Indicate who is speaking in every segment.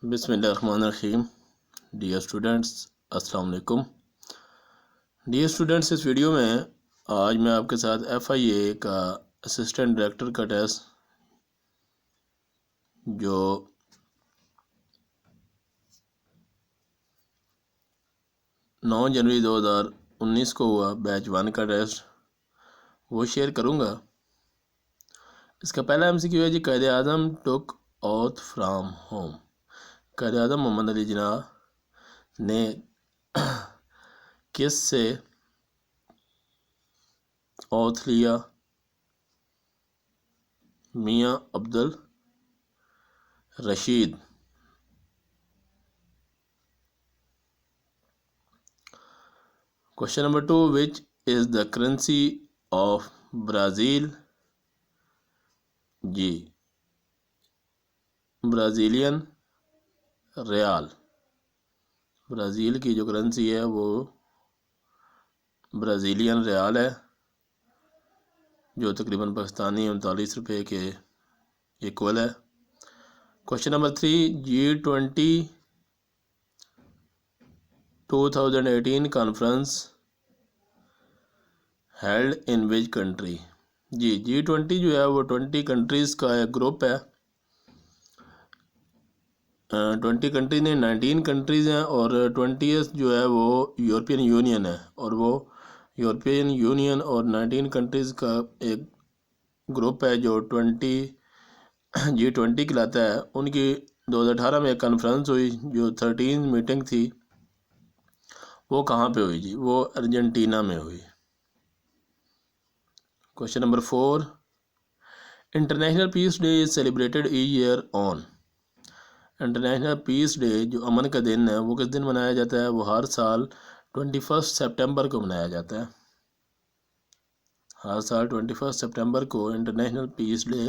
Speaker 1: بسم اللہ الرحمن الرحیم. ڈیئر اسٹوڈنٹس السلام علیکم. ڈیئر اسٹوڈنٹس، اس ویڈیو میں آج میں آپ کے ساتھ FIA کا اسسٹنٹ ڈائریکٹر کا ٹیسٹ جو 9 جنوری 2019 کو ہوا بیچ 1 کا ٹیسٹ وہ شیئر کروں گا. اس کا پہلا MCQ ہے جی، قائد اعظم ٹک oath from home. Quaid Azam محمد علی جناح نے کس سے اوتھ لیا؟ میاں Abdul Rashid. Question number 2, which is the currency of Brazil? جی، برازیلین ریال. برازیل کی جو کرنسی ہے وہ برازیلین ریال ہے، جو تقریباً پاکستانی 39 روپے کے ایکول ہے. Question number 3, G20 2018 conference held in which country? G, G20 جو ہے وہ 20 کنٹریز کا ایک گروپ ہے. 20 کنٹریز نے 19 کنٹریز ہیں، اور 20th جو ہے وہ یورپین یونین ہے، اور وہ یورپین یونین اور 19 کنٹریز کا ایک گروپ ہے جو G20 کہلاتا ہے. ان کی 2018 میں ایک کانفرنس ہوئی جو 13 میٹنگ تھی. وہ کہاں پہ ہوئی جی؟ وہ ارجنٹینا میں ہوئی. Question number 4, international peace day is celebrated each year on. International peace day جو امن کا دن ہے وہ کس دن منایا جاتا ہے؟ وہ ہر سال 21 سپٹمبر کو منایا جاتا ہے. ہر سال 21 سپٹمبر کو انٹرنیشنل پیس ڈے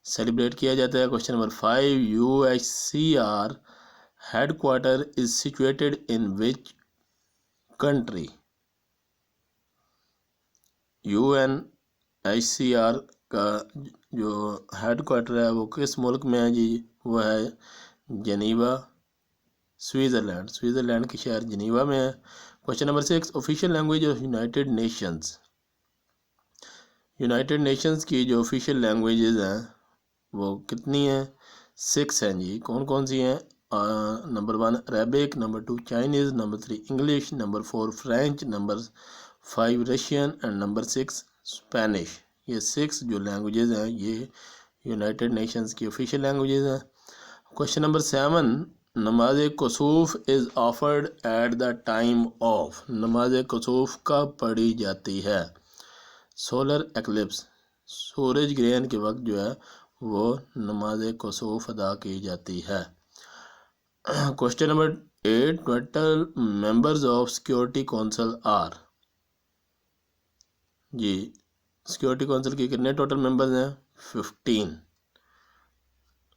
Speaker 1: سیلیبریٹ کیا جاتا ہے. Question number 5, UNHCR headquarter is situated in which country? UNHCR کا جو ہیڈ کوارٹر ہے وہ کس ملک میں ہے جی؟ وہ ہے جنیوا، سوئٹزرلینڈ. سوئٹزرلینڈ کے شہر جنیوا میں ہے. Question number 6, official language of United nations. United Nations کی جو آفیشیل لینگویجز ہیں وہ کتنی ہیں؟ 6 ہیں جی. کون کون سی ہیں؟ Number 1 Arabic, number 2 Chinese, number 3 English, number 4 French, number 5 Russian and number 6 Spanish. یہ 6 جو لینگویجز ہیں یہ یونائٹڈ نیشنز کی آفیشیل لینگویجز ہیں. Question number 7, نماز کسوف is offered at the time of. نماز کسوف کب پڑھی جاتی ہے؟ سولر ایکلپس، سورج گرہن کے وقت جو ہے وہ نماز کسوف ادا کی جاتی ہے. Question number 8, total members of Security Council are. جی، سیکورٹی کونسل کے کتنے ٹوٹل ممبرز ہیں؟ 15.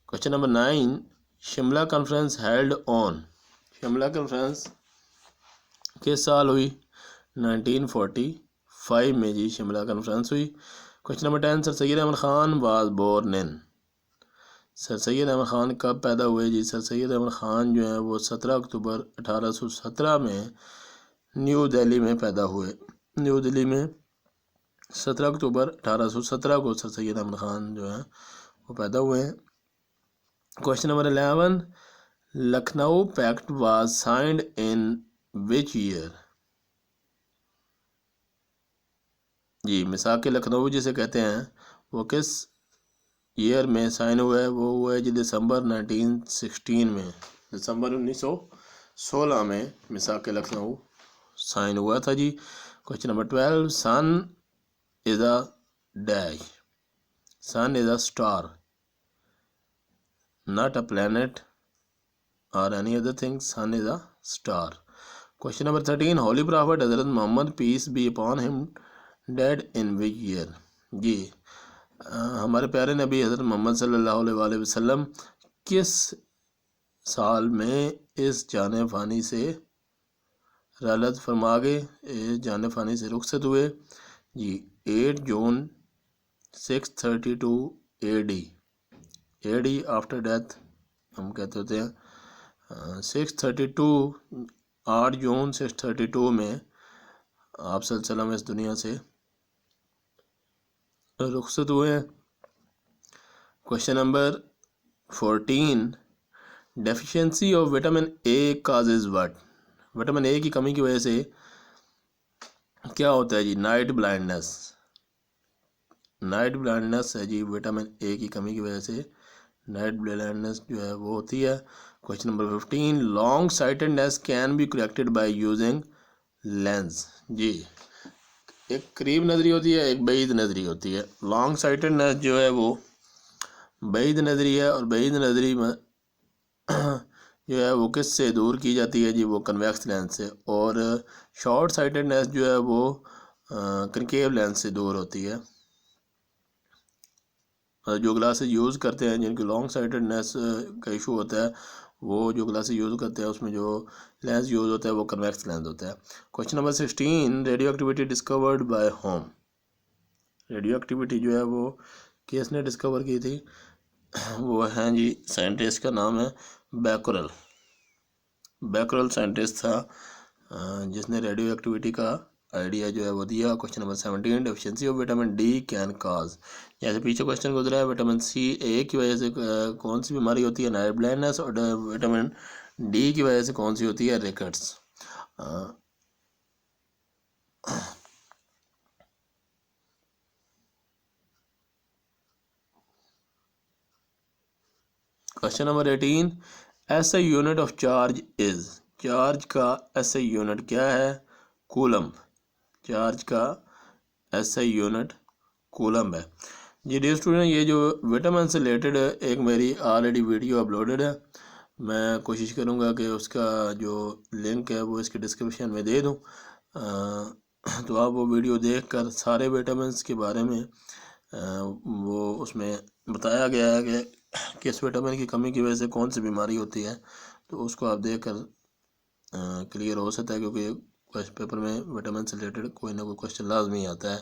Speaker 1: Question number 9, Shimla conference held on. Shimla conference کس سال ہوئی؟ 1945 میں جی شملہ کانفرنس ہوئی. Question number 10, sir Syed Ahmad Khan was born in. Sir Syed Ahmad Khan کب پیدا ہوئے جی؟ سر سید احمد خان جو ہیں وہ 17 اکتوبر 1817 میں نیو دہلی میں پیدا ہوئے. نیو دہلی میں 17 اکتوبر 1817 کو سر سید احمد خان جو ہیں وہ پیدا ہوئے ہیں. Question number 11, Lucknow pact was signed in which year. جی، میثاق لکھنؤ جسے کہتے ہیں وہ کس ایئر میں سائن ہوا ہے؟ وہ ہوا ہے جی دسمبر 1916 میں. دسمبر 1916 میں میثاق لکھنؤ سائن ہوا تھا جی. Question number 12, sun is a dash. Sun is a star, not a planet or any other thing. Sun is a star. Question number 13, Holy Prophet Hazrat Muhammad peace be upon him died in which year? جی، ہمارے پیارے نبی حضرت محمد صلی اللہ علیہ وآلہ وسلم کس سال میں اس جان فانی سے رحلت فرما گئے، اس جان فانی سے رخصت ہوئے؟ جی، 8 جون 632 AD. AD آفٹر ڈیتھ ہم کہتے ہوتے ہیں 632 8 جون 632 میں آپ صلی اللہ علیہ وسلم اس دنیا سے رخصت ہوئے ہیں۔ Question number 14 deficiency of vitamin A causes what, vitamin A کی کمی کی وجہ سے کیا ہوتا ہے جی؟ نائٹ بلائنڈنس، نائٹ بلائنڈنس ہے جی وٹامن اے کی کمی کی وجہ سے نائٹ بلائنڈنس جو ہے وہ ہوتی ہے۔ Question number 15 long sightedness can be corrected by using lens, جی ایک قریب نظری ہوتی ہے ایک بعید نظری ہوتی ہے۔ لانگ سائٹڈنیس جو ہے وہ بعید نظری ہے، اور بعید نظری میں جو ہے وہ کس سے دور کی جاتی ہے جی؟ وہ کنویکس لینس سے، اور شارٹ سائٹڈنیس جو ہے وہ کنکیو لینس سے دور ہوتی ہے۔ جو گلاسز یوز کرتے ہیں جن کی لانگ سائٹڈنیس کا ایشو ہوتا ہے، وہ جو گلاسز یوز کرتے ہیں اس میں جو لینس یوز ہوتا ہے وہ کنویکس لینس ہوتا ہے۔ Question number 16 radio activity discovered by whom, radio activity جو ہے وہ کس نے ڈسکور کی تھی؟ وہ ہیں جی سائنٹسٹ کا نام ہے بیکرل، بیکرل سائنٹسٹ تھا جس نے ریڈیو ایکٹیویٹی کا آئیڈیا جو ہے وہ دیا۔ Question number 17 deficiency of vitamin D can cause, جیسے پیچھے کوشچن گزرا ہے وٹامن سی اے کی وجہ سے کون سی بیماری ہوتی ہے؟ نائٹ بلائنڈنس، اور وٹامن ڈی کی وجہ سے کون سی ہوتی ہے؟ Rickets. Question number 18 S a unit of charge is, charge کا ایس اے یونٹ کیا ہے؟ کولمب، چارج کا ایس اے یونٹ کولمب ہے۔ جی ڈیئر اسٹوڈنٹ یہ جو وٹامن سے ریلیٹڈ ایک میری آلریڈی ویڈیو اپلوڈڈ ہے، میں کوشش کروں گا کہ اس کا جو لنک ہے وہ اس کے ڈسکرپشن میں دے دوں، تو آپ وہ ویڈیو دیکھ کر سارے وٹامنس کے بارے میں وہ اس میں بتایا گیا ہے کہ کس وٹامن کی کمی کی وجہ سے کون سی بیماری ہوتی ہے، تو اس کو آپ دیکھ کر کلیئر ہو سکتا ہے، کیونکہ پیپر میں وٹامن سے ریلیٹڈ کوئی نہ کوئی کوشچن لازمی آتا ہے،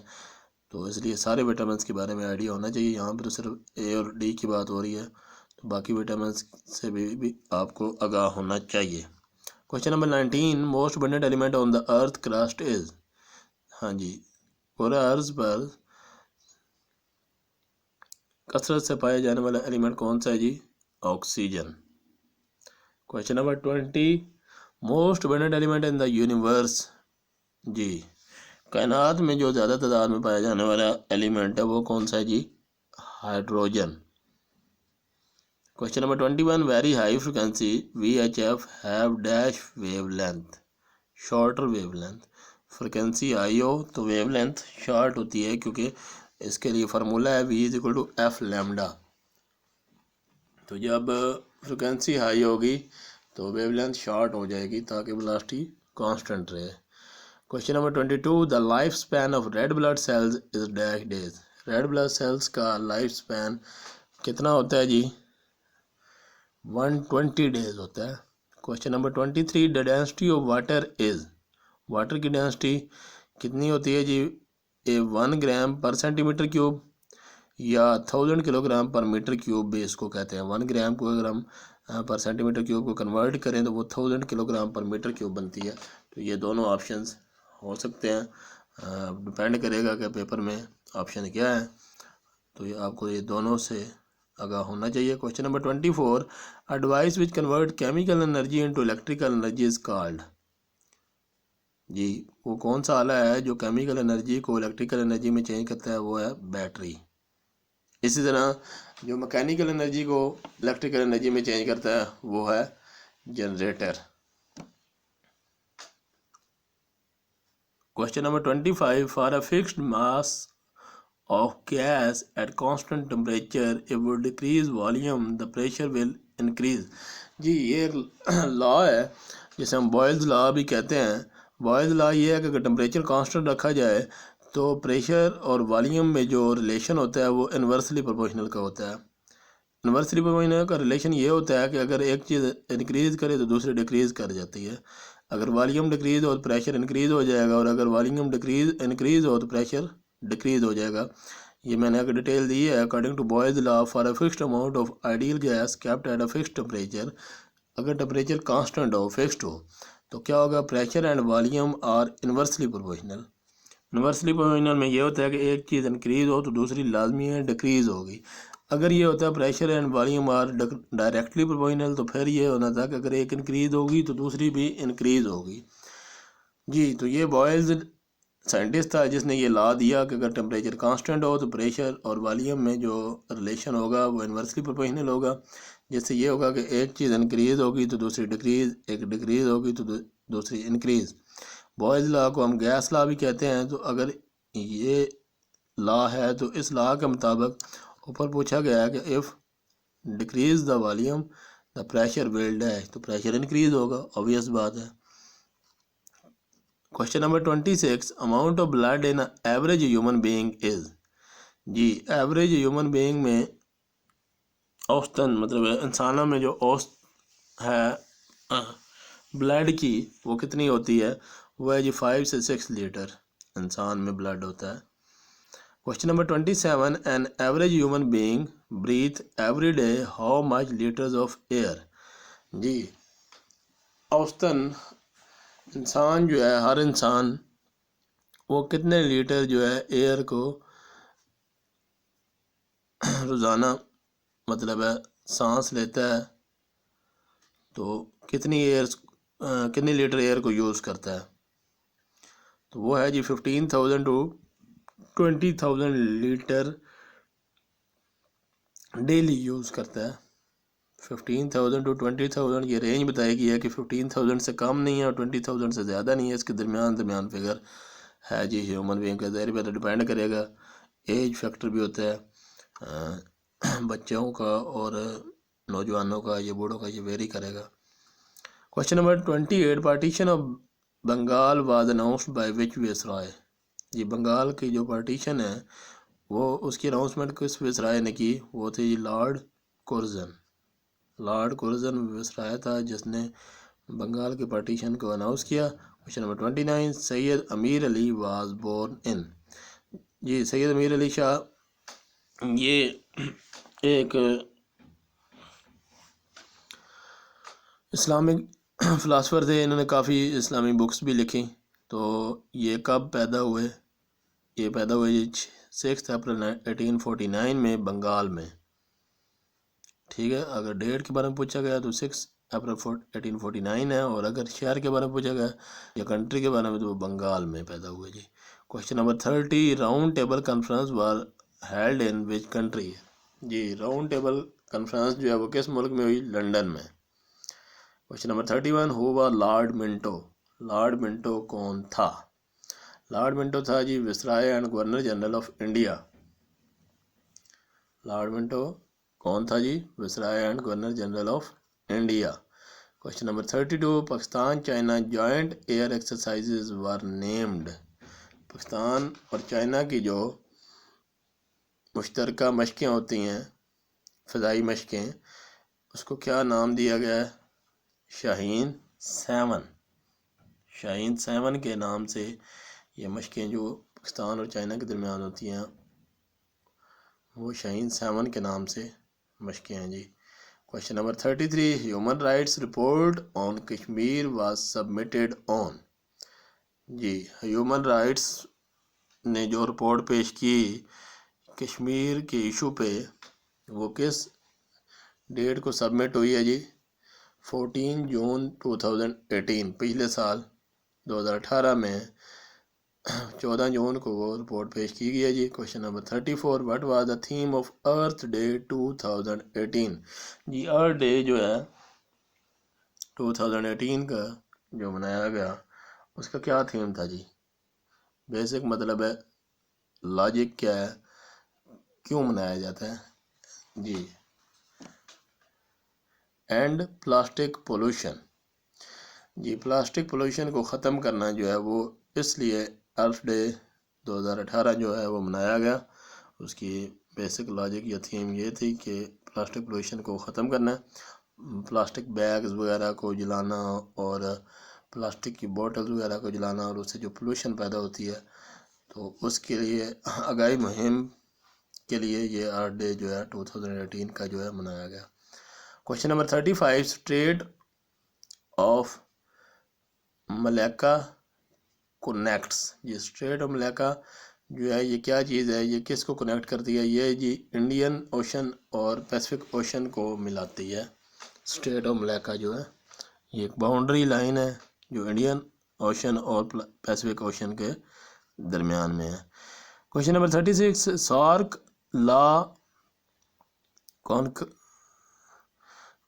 Speaker 1: تو اس لیے سارے وٹامنس کے بارے میں آئیڈیا ہونا چاہیے۔ یہاں پر صرف اے اور ڈی کی بات ہو رہی ہے، تو باقی وٹامنس سے بھی آپ کو آگاہ ہونا چاہیے۔ Question number 19 most abundant element on the earth crust is, ہاں جی پورا ارض پر کثرت سے پائے جانے والا ایلیمنٹ کون سا ہے جی؟ Oxygen. Question number 20 most abundant element in the universe, جی کائنات میں جو زیادہ تعداد میں پایا جانے والا ایلیمنٹ ہے وہ کون سا ہے جی؟ Hydrogen. Question number 21 very high frequency V H F have dash wave length, shorter wave length, frequency high ہو تو ویو لینتھ شارٹ ہوتی ہے، کیونکہ اس کے لیے فارمولہ ہے V = F لیمڈا، تو جب فریکوینسی ہائی ہوگی تو ویو لینتھ شارٹ ہو جائے گی تاکہ ویلاسٹی کانسٹنٹ رہے۔ Question number 22 the life span of red blood cells is dash days, red blood cells کا لائف سپین کتنا ہوتا ہے جی؟ 120 ڈیز ہوتا ہے۔ Question number 23 the density of water is, water کی ڈینسٹی کتنی ہوتی ہے جی؟ 1 گرام پر سینٹی میٹر کیوب یا 1000 کلو گرام پر میٹر کیوب بھی اس کو کہتے ہیں۔ 1 گرام کو اگر ہم پر سینٹی میٹر کیوب کو کنورٹ کریں تو وہ 1000 کلو گرام پر میٹر کیوب بنتی ہے۔ تو یہ دونوں آپشنز ہو سکتے ہیں، ڈپینڈ کرے گا کہ پیپر میں آپشن کیا ہے، تو یہ آپ کو یہ دونوں سے آگاہ ہونا چاہیے۔ Question number 24 A device which convert chemical energy into electrical energy is called، جی وہ کون سا آلہ ہے جو کیمیکل انرجی کو الیکٹریکل انرجی میں چینج کرتا ہے؟ وہ ہے بیٹری۔ اسی طرح جو مکینیکل انرجی کو الیکٹریکل انرجی میں چینج کرتا ہے وہ ہے generator. Question number 25 for a fixed mass of gas at constant temperature it will decrease volume the pressure will increase، جی یہ لا ہے جسے ہم بوائلز لا بھی کہتے ہیں۔ بوائلز لا یہ ہے کہ اگر ٹمپریچر کانسٹنٹ رکھا جائے تو پریشر اور والیوم میں جو ریلیشن ہوتا ہے وہ انورسلی پروپورشنل کا ہوتا ہے۔ انورسلی پروپورشنل کا ریلیشن یہ ہوتا ہے کہ اگر ایک چیز انکریز کرے تو دوسری ڈیکریز کر جاتی ہے۔ اگر والیوم ڈیکریز ہو تو پریشر انکریز ہو جائے گا، اور اگر والیوم انکریز ہو تو پریشر ڈیکریز ہو جائے گا۔ یہ میں نے اگر ڈیٹیل دی ہے according to Boyle's law for a fixed amount of ideal gas kept at a fixed temperature اگر ٹمپریچر کانسٹنٹ ہو فکسڈ ہو تو کیا ہوگا pressure and volume are inversely proportional. Inversely proportional میں یہ ہوتا ہے کہ ایک چیز انکریز ہو تو دوسری لازمی ہے ڈکریز ہوگی. اگر یہ ہوتا ہے pressure and volume are directly proportional تو پھر یہ ہونا تھا کہ اگر ایک انکریز ہوگی تو دوسری بھی انکریز ہوگی. جی تو یہ بوائلز سائنٹسٹ تھا جس نے یہ لا دیا کہ اگر ٹمپریچر کانسٹنٹ ہو تو پریشر اور والیوم میں جو ریلیشن ہوگا وہ انورسلی پروپورشنل ہوگا، جس سے یہ ہوگا کہ ایک چیز انکریز ہوگی تو دوسری ڈکریز، ایک ڈکریز ہوگی تو دوسری انکریز. بوائلز لا کو ہم گیس لا بھی کہتے ہیں. تو اگر یہ لا ہے تو اس لا کے مطابق اوپر پوچھا گیا ہے کہ if decrease the volume the pressure will dash, تو پریشر انکریز ہوگا، obvious بات ہے. Question number 26 amount of blood in average human being is. جی ایوریج ہیومن بینگ میں اوسطاً مطلب انسانوں میں جو اوسط ہے بلڈ کی وہ کتنی ہوتی ہے، وہ ہے جی 5 سے 6 لیٹر انسان میں بلڈ ہوتا ہے. Question number 27 an average human being breathe every day how much litres of air. جی اوسطاً انسان جو ہے، ہر انسان وہ کتنے لیٹر جو ہے ایئر کو روزانہ مطلب ہے سانس لیتا ہے، تو کتنی لیٹر ایئر کو یوز کرتا ہے. تو وہ ہے جی 15,000 to 20,000 لیٹر ڈیلی یوز کرتا ہے. 15,000 to 20,000 یہ رینج بتائی گئی ہے کہ 15,000 سے کم نہیں ہے اور 20,000 سے زیادہ نہیں ہے، اس کے درمیان فگر ہے جی ہیومن بینگ کا. ظاہر پہ تو ڈیپینڈ کرے گا، ایج فیکٹر بھی ہوتا ہے بچوں کا اور نوجوانوں کا، یہ بوڑھوں کا، یہ ویری کرے گا. Question number 28 partition of Bengal was announced by which viceroy. یہ بنگال کی جو پارٹیشن ہے وہ اس کی اناؤنسمنٹ کس ویسرائے نے کی، وہ تھے جی لارڈ کورزن. لارڈ کورزن ویسرائے تھا جس نے بنگال کے پارٹیشن کو اناؤنس کیا. Question number 29 Syed Ameer Ali was born in. جی سید امیر علی شاہ یہ ایک اسلامک فلاسفر تھے، انہوں نے کافی اسلامی بکس بھی لکھی. تو یہ کب پیدا ہوئے، یہ پیدا ہوئے 6 اپریل 1849 میں بنگال میں. ٹھیک ہے، اگر ڈیٹ کے بارے میں پوچھا گیا تو 6 اپریل 1849 ہے، اور اگر شہر کے بارے میں پوچھا گیا یا کنٹری کے بارے میں تو وہ بنگال میں پیدا ہوئے. جی question number 30 round table conference were held in which country. جی راؤنڈ ٹیبل کانفرنس جو ہے وہ کس ملک میں ہوئی، لنڈن میں. Question number 31 who was Lord Minto. Lord Minto کون تھا؟ لارڈ منٹو تھا جی viceroy and governor general of India. Lord Minto کون تھا جی؟ Viceroy and governor general of India. Question number 32 Pakistan China joint air exercises were named. Pakistan اور China کی جو مشترکہ مشقیں ہوتی ہیں، فضائی مشقیں، اس کو کیا نام دیا گیا ہے؟ شاہین 7. شاہین 7 کے نام سے یہ مشقیں جو پاکستان اور چائنا کے درمیان ہوتی ہیں وہ شاہین 7 کے نام سے مشقیں ہیں. جی question number 33 human rights report on Kashmir was submitted on. جی ہیومن رائٹس نے جو رپورٹ پیش کی کشمیر کے ایشو پہ وہ کس ڈیٹ کو سبمٹ ہوئی ہے جی؟ 14 جون 2018 پچھلے سال 2018 میں 14 جون کو وہ رپورٹ پیش کی گئی ہے. جی question number 34 what was the theme of Earth Day 2018. جی ارتھ ڈے جو ہے 2018 کا جو منایا گیا اس کا کیا تھیم تھا جی؟ بیسک مطلب ہے لاجک کیا ہے، کیوں منایا جاتا ہے؟ جی اینڈ پلاسٹک پولوشن. جی پلاسٹک پولوشن کو ختم کرنا جو ہے وہ اس لیے ارتھ ڈے 2018 جو ہے وہ منایا گیا. اس کی بیسک لاجک یا تھیم یہ تھی کہ پلاسٹک پولوشن کو ختم کرنا، پلاسٹک بیگز وغیرہ کو جلانا اور پلاسٹک کی بوٹلز وغیرہ کو جلانا اور اس سے جو پولوشن پیدا ہوتی ہے، تو اس کے لیے آگاہی مہم کے لیے یہ ارتھ ڈے جو ہے 2018 کا جو ہے منایا گیا. Question number 35 state of Malaika connects. یہ اسٹریٹ آف ملیکا جو ہے یہ کیا چیز ہے, یہ کس کو کنیکٹ کرتی ہے؟ یہ جی انڈین اوشن اور پیسفک اوشن کو ملاتی ہے. اسٹریٹ آف ملیکا جو ہے یہ ایک باؤنڈری لائن ہے جو انڈین اوشن اور پیسفک اوشن کے درمیان میں ہے. Question number 36, SAARC law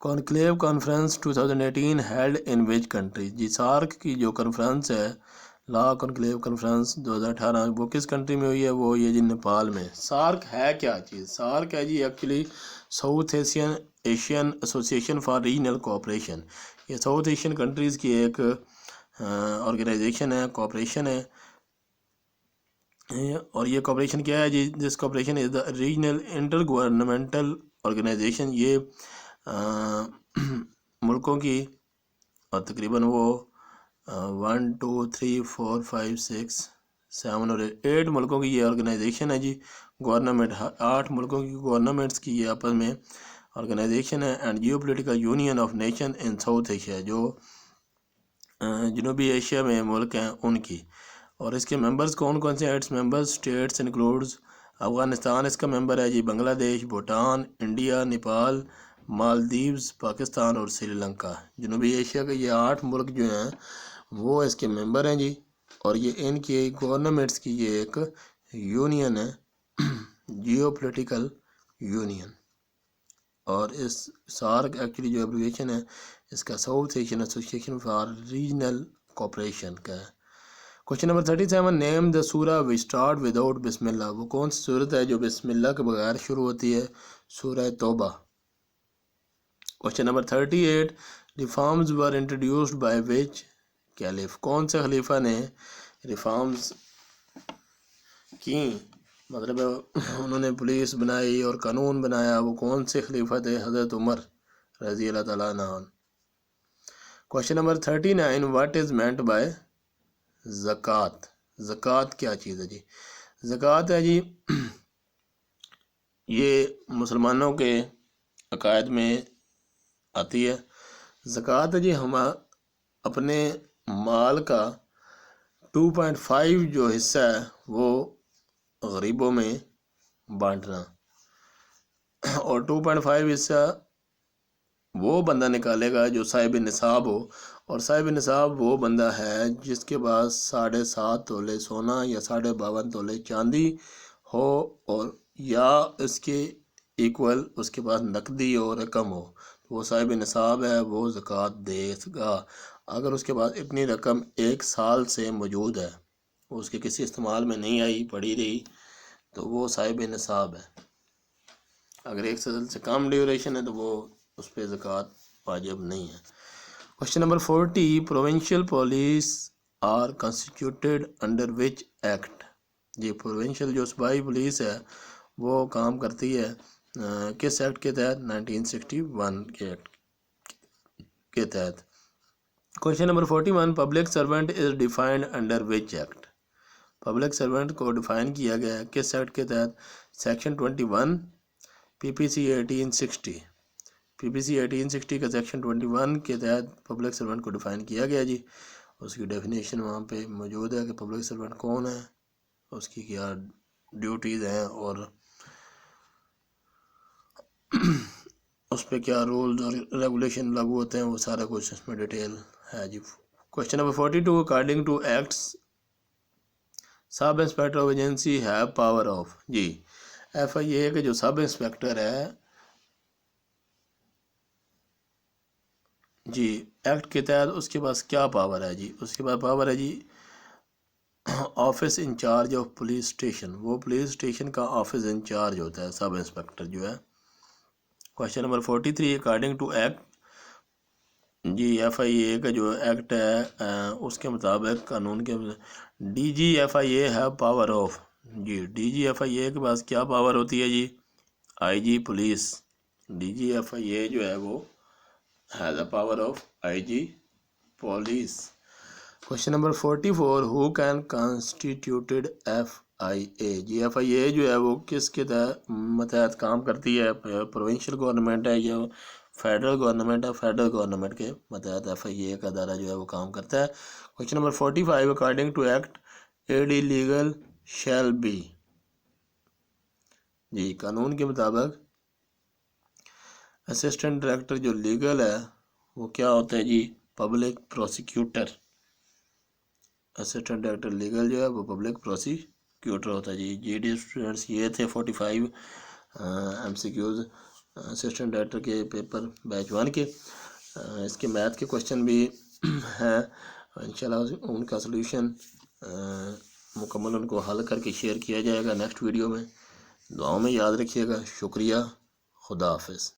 Speaker 1: conclave conference 2018 held in which country. جی سارک کی جو کانفرنس ہے, لا کانکلیو کانفرنس 2018, وہ کس کنٹری میں ہوئی ہے؟ وہ یہ جی نیپال میں. سارک ہے کیا چیز؟ سارک ہے جی ایکچولی ساؤتھ ایشین ایسوسی ایشن فار ریجنل کوآپریشن. یہ ساؤتھ ایشین کنٹریز کی ایک آرگنائزیشن ہے, کوآپریشن ہے. اور یہ کوآپریشن کیا ہے جی؟ دس cooperation is the regional inter governmental organization. یہ ملکوں کی اور تقریباً وہ 1 2 3 4 5 6 7 اور 8 ملکوں کی یہ آرگنائزیشن ہے جی. گورنمنٹ 8 ملکوں کی گورنمنٹس کی یہ آپس میں آرگنائزیشن ہے. And geopolitical union of nation in South Asia, جو جنوبی ایشیا میں ملک ہیں ان کی. اور اس کے ممبرز کون کون سے ہیں؟ Its members states includes Afghanistan اس کا ممبر ہے جی, بنگلہ دیش, بھوٹان, انڈیا, نیپال, مالدیوز, پاکستان اور سری لنکا. جنوبی ایشیا کے یہ 8 ملک جو ہیں وہ اس کے ممبر ہیں جی. اور یہ ان کی گورنمنٹس کی یہ ایک یونین ہے, جیو پولیٹیکل یونین. اور اس سارک ایکچولی جو ایبریویشن ہے اس کا ساؤتھ ایشین ایسوسی ایشن فار ریجنل کوآپریشن کا ہے. کوشچن نمبر 37, نیم دا سورہ وچ اسٹارٹ وداؤٹ بسم اللہ. وہ کون سی صورت ہے جو بسم اللہ کے بغیر شروع ہوتی ہے؟ سورہ توبہ. Question number 38, reforms were introduced by which caliph. کون سے خلیفہ نے ریفارمز کی؟ مطلب انہوں نے پولیس بنائی اور قانون بنایا, وہ کون سے خلیفہ تھے؟ حضرت عمر رضی اللہ تعالیٰ عنہ. Question number 39, what is meant by زکوٰۃ. زکوٰۃ کیا چیز ہے جی؟ زکوٰۃ ہے جی یہ مسلمانوں کے عقائد میں آتی ہے. زکوٰۃ ہے جی ہم اپنے مال کا 2.5 جو حصہ ہے وہ غریبوں میں بانٹنا. اور 2.5 حصہ وہ بندہ نکالے گا جو صاحب نصاب ہو. اور صاحب نصاب وہ بندہ ہے جس کے پاس 7.5 تولے سونا یا 52.5 تولے چاندی ہو, اور یا اس کے ایکول اس کے پاس نقدی اور رقم ہو, تو وہ صاحب نصاب ہے, وہ زکوٰۃ دے گا. اگر اس کے پاس اتنی رقم 1 سال سے موجود ہے, اس کے کسی استعمال میں نہیں آئی, پڑی رہی, تو وہ صاحب نصاب ہے. اگر 1 سال سے کم ڈیوریشن ہے تو وہ اس پہ زکوٰۃ واجب نہیں ہے. Question number 40, provincial police are constituted under which act. جی پروونشل جو صوبائی پولیس ہے وہ کام کرتی ہے کس ایکٹ کے تحت؟ 1961 کے ایکٹ کے تحت. Question number 41, public servant is defined under which act. Public servant کو ڈیفائن کیا گیا ہے کس ایکٹ کے تحت؟ سیکشن 21 پی پی سی 1860. پی پی سی 1860 کا سیکشن 21 کے تحت پبلک سرونٹ کو ڈیفائن کیا گیا جی. اس کی ڈیفینیشن وہاں پہ موجود ہے کہ پبلک سرونٹ کون ہے, اس کی کیا ڈیوٹیز ہیں, اور اس پہ کیا رولز اور ریگولیشن لاگو ہوتے ہیں, وہ سارا کچھ اس میں ڈیٹیل ہے جی. Question number 42, according to acts sub inspector of agency have power of. جی ایف آئی اے کا جو سب انسپیکٹر ہے جی ایکٹ کے تحت اس کے پاس کیا پاور ہے جی؟ اس کے پاس پاور ہے جی office incharge of police station. وہ پولیس اسٹیشن کا آفس انچارج ہوتا ہے سب انسپیکٹر جو ہے. Question number 43, according to act. جی ایف آئی اے کا جو ایکٹ ہے اس کے مطابق قانون کے D G F I A have power of. جی D G F I A کے پاس کیا پاور ہوتی ہے جی؟ I G police. D G F I A جو ہے وہ has a power of IG police. Question number 44, who can constituted FIA. جی ایف آئی اے جو ہے وہ کس کے متحد کام کرتی ہے؟ پروونشل گورنمنٹ ہے یا فیڈرل گورنمنٹ ہے، فیڈرل گورنمنٹ کے متحد FIA کا ادارہ جو ہے وہ کام کرتا ہے۔ Question number 45 according to act AD legal shall be, جی قانون کے مطابق اسسٹنٹ ڈائریکٹر جو لیگل ہے وہ کیا ہوتا ہے جی؟ Public prosecutor. Assistant director legal جو ہے وہ پبلک پروسیکیوٹر ہوتا ہے جی۔ ڈی اسٹوڈنٹس یہ تھے 45 MCQs اسسٹنٹ ڈائریکٹر کے پیپر بیچ 1 کے۔ اس کے میتھ کے کوشچن بھی ہیں، انشاءاللہ ان کا سلوشن مکمل ان کو حل کر کے شیئر کیا جائے گا نیکسٹ ویڈیو میں۔ دعاؤں میں یاد رکھیے گا۔ شکریہ، خدا حافظ۔